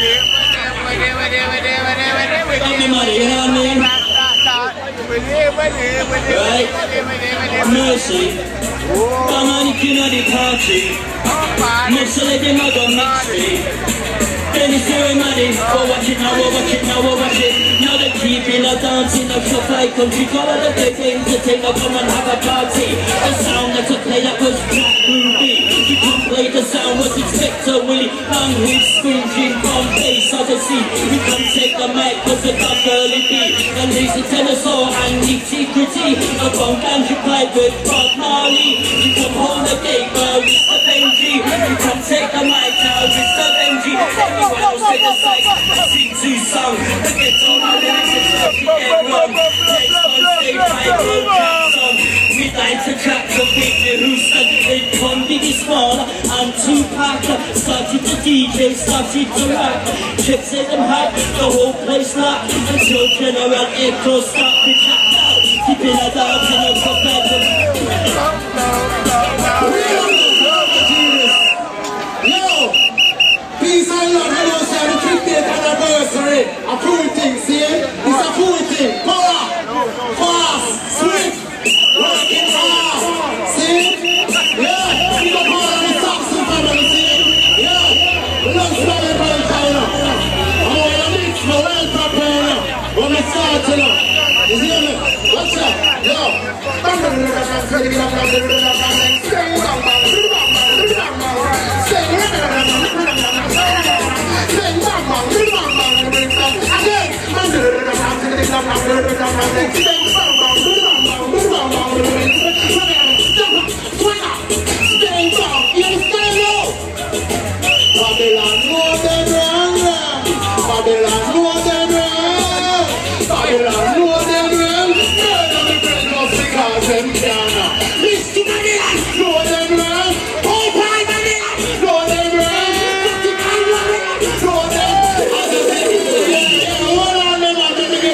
Right? Mercy. Come on, you know the party. Most of them are gonna mix me. Then it's everybody. Oh, watch it now, oh, watch it now, oh, watch it. Now they're keeping a dancing, a shop like country. Call it a day to entertain, come and have a party. The sound that took play that was Black Ruby. You can play the sound, was Inspector Willie. Long his screaming from bass Odyssey. You can take the mic, cause the top girly beat. And there's the tenor soul and nitty-gritty. A funk and you play with Bob Marley. You can hold the gate, girl, Mr. Benji. You can take the mic now, Mr. Benji. Anyone else take the side, sing two songs. Forget all my lyrics and stuff you get wrong. Next on stage, Michael Jackson. We like to track the Whitney Houston. They come Biggie Small and Tupac. Started to DJ, started to rap. Chips in them hot, the whole place locked. Until General Echo stop the cat now. Keeping a dance in a cup of peace and love, hello, sir, the 50th anniversary. A cool thing, see? It's a cool thing. Power, fast, swift, working hard. See? Yeah, we got power on the Saxon family, see? Yeah, we don't spell it right, China. I'm on the mix, but well prepared. When we start, you know. You see me? Watch out, yo. Babylon more than wrong. Babylon more than wrong. Babylon more than wrong. Murder the brain of the cause them canna. Listen to me.